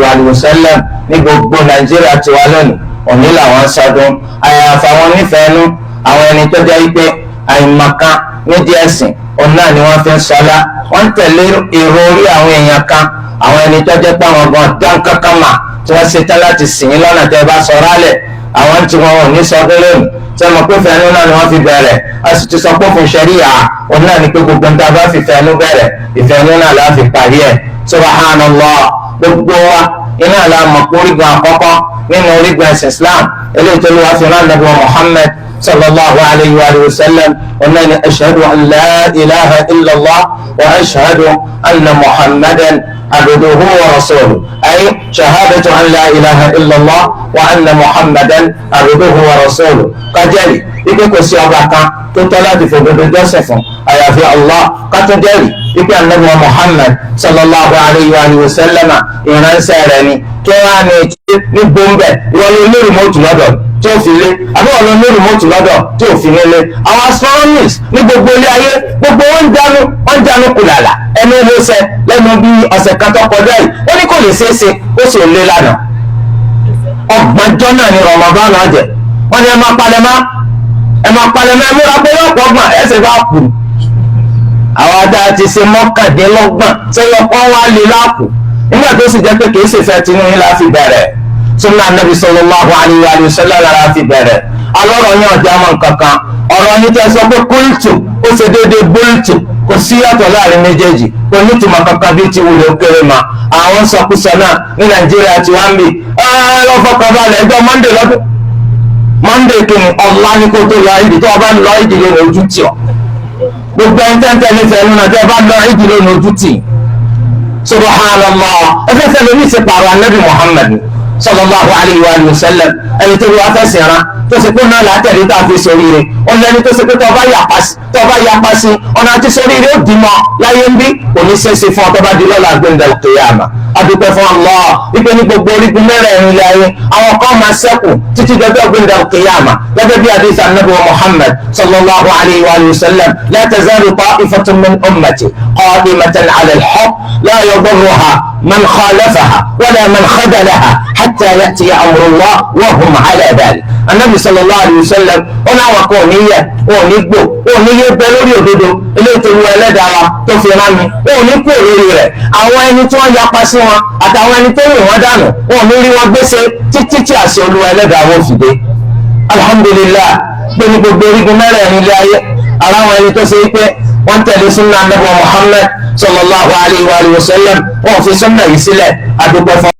alayhi wa sallam ní gbogbo Nàìjíríà tiwa lónìí òní làwọn sọdún àyàfà àwọn onífẹ̀ẹ́nu àwọn ẹni tó jẹ́ pé àìmọ̀kan nídìí ẹ̀sìn òun náà ni wọ́n fi ń sọlá wọ́n ń tẹ̀lé èrò orí àwọn èèyàn kan àwọn ẹni tó jẹ́ pé àwọn gan dán kankan mà tí wọ́n ṣetán láti sìn ín lọ́nà tẹ́ bá sọ rálẹ̀ àwọn tí wọn ò ní sọdún lónìí tí wọ́n mọ̀ pé fẹ́ẹ́nu náà ni wọ́n fi bẹ̀rẹ̀ a sì ti sọ pé òfin ṣẹ̀ríyà òun náà ni pé gbogbo ń ta bá fi fẹ́ẹ́nu bẹ̀rẹ̀ ìfẹ́ẹ́nu náà la fi parí ẹ̀ subhanallah gbogbo wa iná la mọ̀ pé orígun àkọ́kọ́ nínú orígun ẹ̀sìn Islam eléyìí tó lọ́wọ́ fi rán Nabi Muhammad sallallahu alayhi wa sallam ọ̀nà ni ashhadu an la ilaha illallah wa ashhadu anna Muhammadan abduhu wa rasuluhu ay shahadatu an la ilaha illallah wa anna Muhammadan abduhu wa rasuluhu kájẹ́rì ike kò sí ọba kan tó tọ́ láti fòdodo jọ́sẹ̀ fún àyàfi Allah kátó-jẹ́rì ike anabi wa Muhammad sallallahu alayhi wa sallam ìránṣẹ́ rẹ̀ ni kí wọ́n á ní gbòǹbẹ̀ ìwọlé olórí mọ́tò lọ́dọ̀ tí ó fi lé àbí ọ̀nà olórí mọ́tò lọ́dọ̀ tí ò fi nílé àwọn astronomers ní gbogbo ilé ayé gbogbo wọn jánu kùlàlà ẹnu ló ṣe lẹ́nu bí ọ̀sẹ̀ kan tó kọjá yìí ó ní kò lè ṣeé ṣe ó sì lé lánàá ọgbọ̀njọ́ náà ni Ramadan ọ̀jẹ̀ wọ́n ní ẹ máa palẹ̀mọ́ ẹ múra pé lọ́pọ̀ ọgbọ̀n ẹsẹ̀ bá kù àwọn adá ti ṣe mọ́kàndínlọ́gbọ̀n sẹ́yìn ọkọ̀ wa lè láàkù nígbà tó sì jẹ́ pé kìí ṣe fẹ́ tinú yín la fi bẹ̀rẹ̀ sunna anabi sallallahu alayhi wa sallam la fi bẹ̀rẹ̀ alọ́rọ̀ yín ọ̀dẹ́ àmọ́ kankan ọ̀rọ̀ yín tẹ́ sọ pé kúlùtù ó ṣe déédéé búlùtù kò sí yàtọ̀ láàrin méjèèjì kò ní tìmọ̀ kankan bíi ti wùlé kéré ma àwọn sọkúsọ náà ní Nàìjíríà ti wá ń bì lọ́fọ̀kànbalẹ̀ ẹjọ́ Monday lọ́dún Monday kìíní ọ̀la ní kó tó lọ ìdí tó o bá lọ ìdí lónìí ojú tì ọ́ gbogbo ẹni tẹ́ntẹ́ nífẹ̀ẹ́ nínú àti ẹ bá lọ ìdí lónìí ojú tì subhanallah ẹfẹ́ fẹ́ lórí ìsèpàrọ̀ anabi Muhammad sallallahu alayhi wa sallam ẹni tó wá fẹ́ sìnra tó ṣe pé náà látẹ̀lé tá a fi sórí rẹ̀ ọ̀nà ẹni tó ṣe pé tó bá yapa sí ọ̀nà àti sórí rẹ̀ ó dì mọ́ láyé ń bí kò ní ṣeéṣe fún ọ tó bá di lọ́la gbẹ̀ndẹ̀ qiyamah adúpẹ́ fún Allah wípé ní gbogbo orígun mẹ́rẹ̀ẹ̀rin ilé ayé àwọn kan máa ṣẹ́kù títí dọ́jọ́ gbẹ̀ndẹ̀ qiyamah gẹ́gẹ́ bí hadith anabi Muhammad sallallahu alayhi wa sallam la tazalu ta'ifatun min ummati qa'imatan ala al-haqq la yadurruha man khalafaha wala man khadalaha hatta ya'ti amrullah wa hum ala dhalik anabi sallallahu alayhi wa sallam wọn náà wọn kọ òníyẹ wọn ò ní gbò wọn ò ní yé bẹ lórí òdodo eléyìí tó wù ẹlẹ́dàá wa tó fi rán mi wọn ò ní kú òróró rẹ̀ àwọn ẹni tí wọ́n yapa sí wọn àtàwọn ẹni tó wù wọ́n dànù wọn ò ní rí wọn gbèsè títí tí àṣẹ olúwa ẹlẹ́dàá wọn fi dé alhamdulillah pé ní gbogbo orígun mẹ́rẹ̀ẹ̀rin ilé ayé ara àwọn ẹni tó ṣe é pé wọ́n tẹ̀lé sunna anabi Muhammad sallallahu alayhi wa sallam wọn ò fi sunna yìí sílẹ̀ adúpẹ́ fún